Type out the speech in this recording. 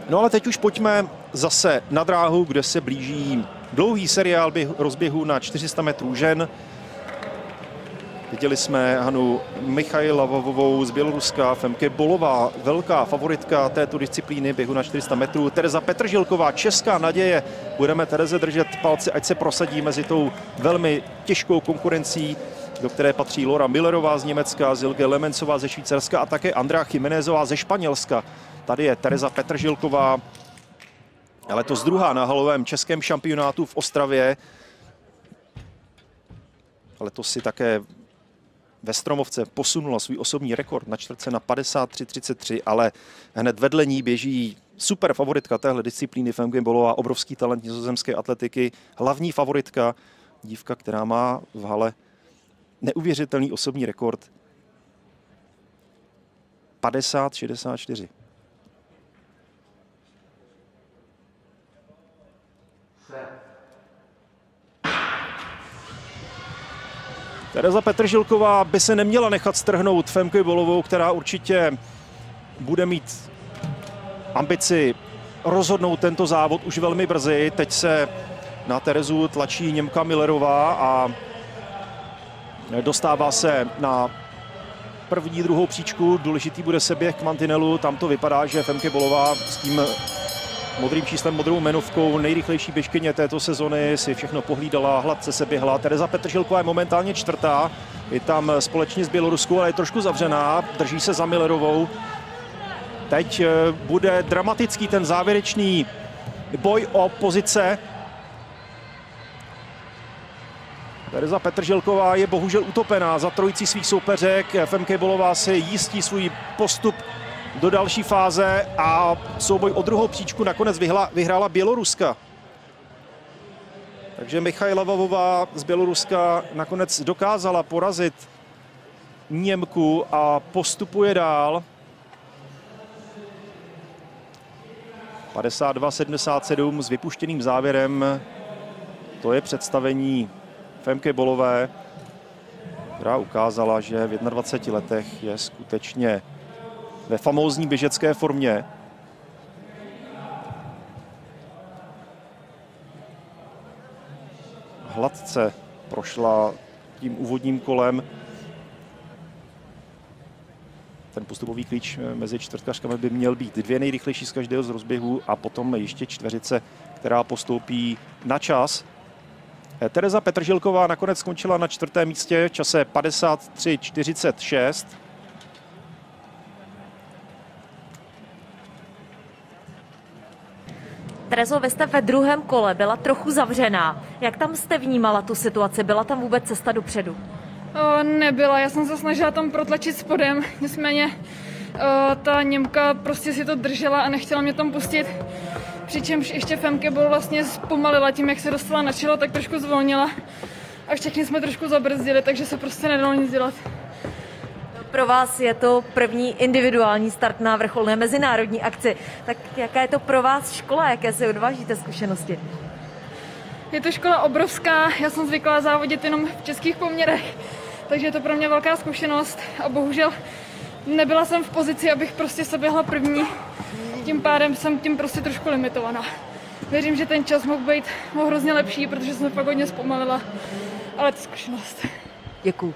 No ale teď už pojďme zase na dráhu, kde se blíží dlouhý seriál rozběhu na 400 metrů žen. Viděli jsme Hanu Michajlovovou z Běloruska, Femke Bolová, velká favoritka této disciplíny běhu na 400 metrů. Tereza Petržilková, česká naděje. Budeme Tereze držet palce, ať se prosadí mezi tou velmi těžkou konkurencí, do které patří Laura Millerová z Německa, Silke Lemencová ze Švýcarska a také Andrea Jiménezová ze Španělska. Tady je Tereza Petržilková, letos druhá na halovém českém šampionátu v Ostravě. Letos si také ve Stromovce posunula svůj osobní rekord na čtvrtce na 53,33, ale hned vedle ní běží super favoritka téhle disciplíny Femke Bolová, obrovský talent nizozemské atletiky, hlavní favoritka, dívka, která má v hale neuvěřitelný osobní rekord 50,64. Tereza Petržilková by se neměla nechat strhnout Femke Bolovou, která určitě bude mít ambici rozhodnout tento závod už velmi brzy. Teď se na Terezu tlačí Němka Millerová a dostává se na první, druhou příčku. Důležitý bude seběh k mantinelu. Tam to vypadá, že Femke Bolová s tím modrým číslem, modrou jmenovkou, nejrychlejší běžkyně této sezony, si všechno pohlídala, hladce se běhla. Tereza Petržilková je momentálně čtvrtá, je tam společně s Běloruskou, ale je trošku zavřená, drží se za Millerovou. Teď bude dramatický ten závěrečný boj o pozice. Tereza Petržilková je bohužel utopená za trojicí svých soupeřek. Femke Bolová si jistí svůj postup do další fáze a souboj o druhou příčku nakonec vyhrála Běloruska. Takže Michajlovová z Běloruska nakonec dokázala porazit Němku a postupuje dál. 52,77 s vypuštěným závěrem. To je představení Femke Bolové, která ukázala, že v 21 letech je skutečně ve famózní běžecké formě. Hladce prošla tím úvodním kolem. Ten postupový klíč mezi čtvrtkařkami by měl být dvě nejrychlejší z každého z rozběhů a potom ještě čtveřice, která postoupí na čas. Tereza Petržilková nakonec skončila na čtvrtém místě v čase 53,46. Terezo, vy jste ve druhém kole byla trochu zavřená. Jak tam jste vnímala tu situaci? Byla tam vůbec cesta dopředu? Nebyla, já jsem se snažila tam protlačit spodem, nicméně ta Němka prostě si to držela a nechtěla mě tam pustit. Přičemž ještě Femke Bol vlastně zpomalila tím, jak se dostala na čelo, tak trošku zvolnila. A všechny jsme trošku zabrzdili, takže se prostě nedalo nic dělat. Pro vás je to první individuální start na vrcholné mezinárodní akci. Tak jaká je to pro vás škola, jaké si odvážíte zkušenosti? Je to škola obrovská, já jsem zvyklá závodit jenom v českých poměrech, takže je to pro mě velká zkušenost a bohužel nebyla jsem v pozici, abych prostě se běhla první. Tím pádem jsem tím prostě trošku limitovaná. Věřím, že ten čas mohl být hrozně lepší, protože jsem fakt hodně zpomalila, ale to zkušenost. Děkuju.